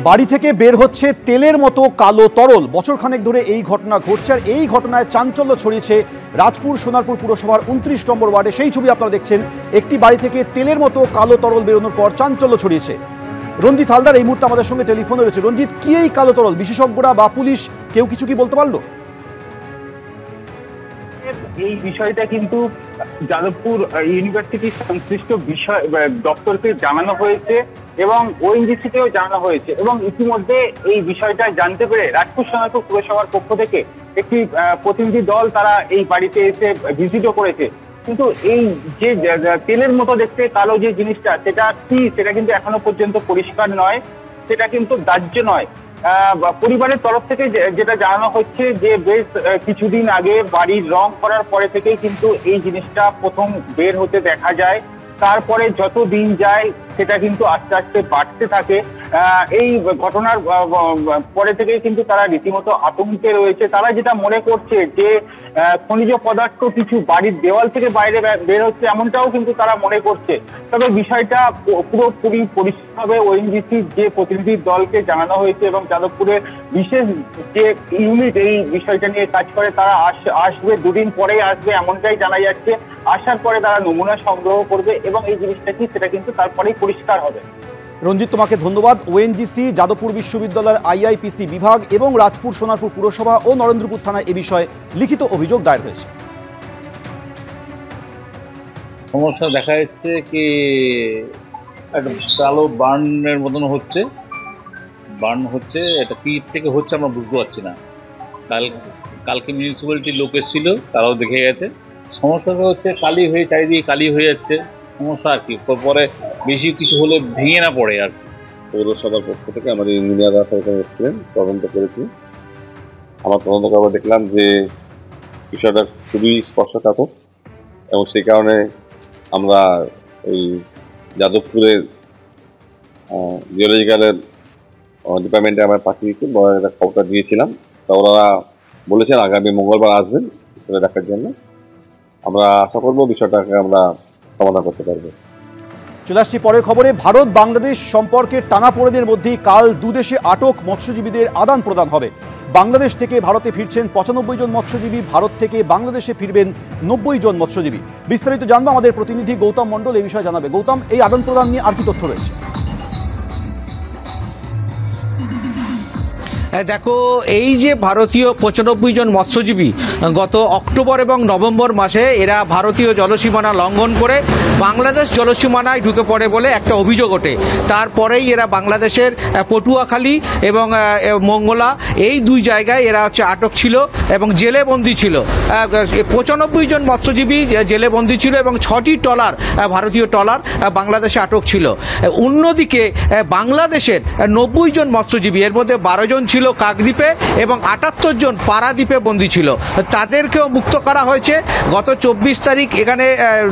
বাড়ি থেকে বের হচ্ছে তেলের মতো কালো তরল। বছরখানেক ধরে এই ঘটনা ঘটছে, আর এই ঘটনায় চাঞ্চল্য ছড়িয়েছে রাজপুর সোনারপুর পুরসভার 29 নম্বর ওয়ার্ডে। সেই ছবি আপনারা দেখছেন। একটি বাড়ি থেকে তেলের মতো কালো তরল বেরোনোর পর চাঞ্চল্য ছড়িয়েছে। রঞ্জিত হালদার এই মুহূর্তে আমাদের সঙ্গে টেলিফোনে রয়েছে। রঞ্জিত, কি এই কালো তরল? বিশেষজ্ঞরা বা পুলিশ কেউ কিছু কি বলতে পারলো? এই বিষয়টা কিন্তু যাদবপুর ইউনিভার্সিটির সংশ্লিষ্ট বিষয় দপ্তরকে জানানো হয়েছে এবং ওএনজিসিকেও জানানো হয়েছে, এবং ইতিমধ্যে এই বিষয়টা জানতে পেরে রাজপুর সোনারপুর পুরসভার পক্ষ থেকে একটি প্রতিনিধি দল তারা এই বাড়িতে এসে ভিজিটও করেছে। কিন্তু এই যে তেলের মতো দেখতে কালো যে জিনিসটা, সেটা কি, সেটা কিন্তু এখনো পর্যন্ত পরিষ্কার নয়, সেটা কিন্তু দাহ্য নয়। পরিবারের তরফ থেকে যেটা জানানো হচ্ছে যে বেশ কিছুদিন আগে বাড়ির রং করার পরে থেকেই কিন্তু এই জিনিসটা প্রথম বের হতে দেখা যায়। তারপরে যত দিন যায় সেটা কিন্তু আস্তে আস্তে বাড়তে থাকে। এই ঘটনার পরে থেকেই কিন্তু তারা রীতিমতো আতঙ্কে রয়েছে। তারা যেটা মনে করছে যে খনিজ পদার্থ কিছু বাড়ির দেওয়াল থেকে বাইরে বের হচ্ছে, এমনটাও কিন্তু তারা মনে করছে। তবে বিষয়টা পুরোপুরি পরিষ্কারভাবে ওএনজিসির যে প্রতিনিধি দলকে জানানো হয়েছে এবং যাদবপুরের বিশেষ যে ইউনিট এই বিষয়টা নিয়ে কাজ করে, তারা আসবে, দুদিন পরেই আসবে এমনটাই জানা যাচ্ছে। আসার পরে তারা নমুনা সংগ্রহ করবে এবং এই জিনিসটা কি সেটা কিন্তু তারপরেই পরিষ্কার হবে। রঞ্জিত, তোমাকে ধন্যবাদ। ওএনজিসি, যাদবপুর বিশ্ববিদ্যালয়ের আইআইপিসি বিভাগ এবং রাজপুর সোনারপুর পুরসভা ও নরেন্দ্রপুর থানায় এ বিষয়ে লিখিত অভিযোগ দায়ের হয়েছে। সমস্যা দেখা যাচ্ছে কি একটা কালো বার্নের মতন হচ্ছে, এটা কি থেকে হচ্ছে আমরা বুঝতে পারছি না। কালকে মিউনিসিপ্যালিটির লোক এসেছিল, তারাও দেখে গেছে। সমস্যাটা হচ্ছে কালি হয়ে চারিদিকে কালি হয়ে যাচ্ছে, সমস্যা আর কি। পরে বেশি কিছু হলে ভেঙে না পড়ে আর কি। পৌরসভার পক্ষ থেকে আমাদের ইঞ্জিনিয়াররা সেখানে এসেছিলেন, তদন্ত করেছি। আমার তদন্ত করে দেখলাম যে বিষয়টা খুবই স্পর্শকাতর, এবং সেই কারণে আমরা ওই যাদবপুরের জিওলজিক্যালের ডিপার্টমেন্টে আমরা পাঠিয়েছি, বড় একটা খবরটা দিয়েছিলাম। তা ওরা বলেছেন আগামী মঙ্গলবার আসবেন সেটা দেখার জন্য। আমরা আশা করবো বিষয়টাকে আমরা সমাধান করতে পারবো। চলে আসছি পরের খবরে। ভারত বাংলাদেশ সম্পর্কের টানাপোড়েনের মধ্যেই কাল দুদেশে আটক মৎস্যজীবীদের আদান প্রদান হবে। বাংলাদেশ থেকে ভারতে ফিরছেন 95 জন মৎস্যজীবী, ভারত থেকে বাংলাদেশে ফিরবেন 90 জন মৎস্যজীবী। বিস্তারিত জানবো, আমাদের প্রতিনিধি গৌতম মণ্ডল এই বিষয়ে জানাবে। গৌতম, এই আদান প্রদান নিয়ে আর কি তথ্য রয়েছে? দেখো, এই যে ভারতীয় 95 জন মৎস্যজীবী গত অক্টোবর এবং নভেম্বর মাসে এরা ভারতীয় জলসীমানা লঙ্ঘন করে বাংলাদেশ জলসীমানায় ঢুকে পড়ে বলে একটা অভিযোগ ওঠে। তারপরেই এরা বাংলাদেশের পটুয়াখালী এবং মঙ্গলা এই দুই জায়গায় এরা আটক ছিল এবং জেলে বন্দী ছিল। 95 জন মৎস্যজীবী জেলে বন্দী ছিল এবং 6টি ট্রলার, ভারতীয় ট্রলার বাংলাদেশে আটক ছিল। অন্যদিকে বাংলাদেশের 90 জন মৎস্যজীবী, এর মধ্যে 12 জন ছিল কাকদ্বীপে এবং 78 জন পারাদ্বীপে বন্দী ছিল। তাদেরকেও মুক্ত করা হয়েছে গত 24 তারিখ। এখানে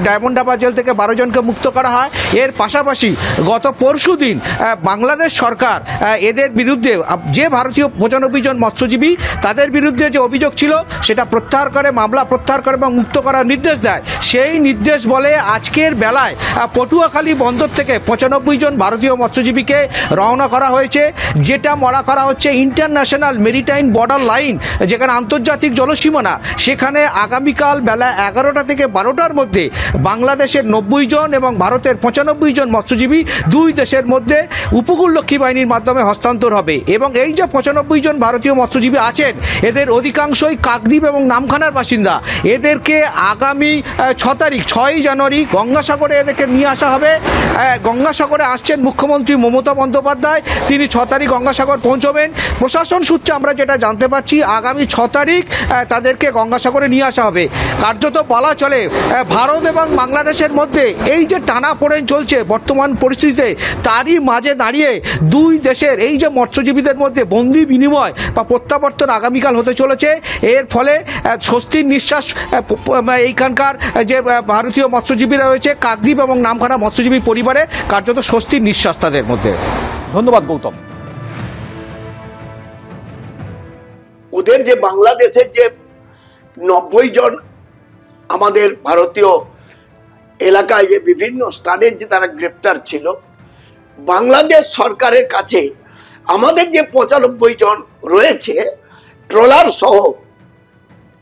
ডায়মন্ড হারবার জেল থেকে 12 জনকে মুক্ত করা হয়। এর পাশাপাশি গত পরশুদিন বাংলাদেশ সরকার এদের বিরুদ্ধে, যে ভারতীয় 95 জন মৎস্যজীবী তাদের বিরুদ্ধে যে অভিযোগ ছিল সেটা প্রত্যাহার করে, মামলা প্রত্যাহার করে এবং মুক্ত করার নির্দেশ দেয়। সেই নির্দেশ বলে আজকের বেলায় পটুয়াখালী বন্দর থেকে 95 জন ভারতীয় মৎস্যজীবীকে রওনা করা হয়েছে, যেটা মনে করা হচ্ছে ইন্টারন্যাশনাল মেরিটাইম বর্ডার লাইন, যেখানে আন্তর্জাতিক জলসীমানা। সেখানে আগামীকাল বেলা 11টা থেকে 12টার মধ্যে বাংলাদেশের 90 জন এবং ভারতের 95 জন মৎস্যজীবী দুই দেশের মধ্যে উপকূলরক্ষী বাহিনীর মাধ্যমে হস্তান্তর হবে। এবং এই যে 95 জন ভারতীয় মৎস্যজীবী আছেন, এদের অধিকাংশই কাকদ্বীপ এবং নামখানার বাসিন্দা। এদেরকে আগামী 6 জানুয়ারি গঙ্গাসাগরে এদেরকে নিয়ে আসা হবে। গঙ্গাসাগরে আসছেন মুখ্যমন্ত্রী মমতা বন্দ্যোপাধ্যায়, তিনি 6 তারিখ গঙ্গাসাগর পৌঁছবেন। প্রশাসন সূত্রে আমরা যেটা জানতে পাচ্ছি, আগামী 6 তারিখ তাদেরকে গঙ্গাসাগরে নিয়ে আসা হবে। কার্যত বলা চলে ভারত এবং বাংলাদেশের মধ্যে এই যে টানাপোড়েন চলছে বর্তমান পরিস্থিতিতে, তারই মাঝে দাঁড়িয়ে দুই দেশের এই যে মৎস্যজীবীদের মধ্যে বন্দি বিনিময় বা প্রত্যাবর্তন আগামীকাল হতে চলেছে। এর ফলে স্বস্তির নিঃশ্বাস এইখানকার যে ভারতীয় মৎস্যজীবীরা রয়েছে, কাকদ্বীপ এবং নামখানা মৎস্যজীবী পরিবারে কার্যত স্বস্তির নিঃশ্বাস তাদের মধ্যে। ধন্যবাদ গৌতম। ওদের যে বাংলাদেশের যে 90 জন আমাদের ভারতীয় এলাকায় যে বিভিন্ন স্থানে যে তারা গ্রেপ্তার ছিল, বাংলাদেশ সরকারের কাছে আমাদের যে 95 জন রয়েছে ট্রলার সহ,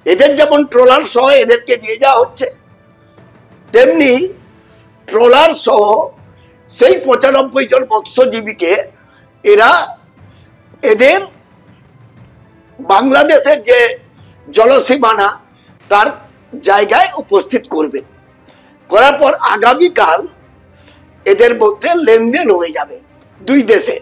এদের যেমন ট্রলার সহ এদেরকে নিয়ে যাওয়া হচ্ছে, তেমনি ট্রলার সহ সেই 95 জন মৎস্যজীবীকে এদের বাংলাদেশের যে জলসীমানা তার জায়গায় উপস্থিত করবে। করার পর আগামীকাল এদের মধ্যে লেনদেন হয়ে যাবে দুই দেশে।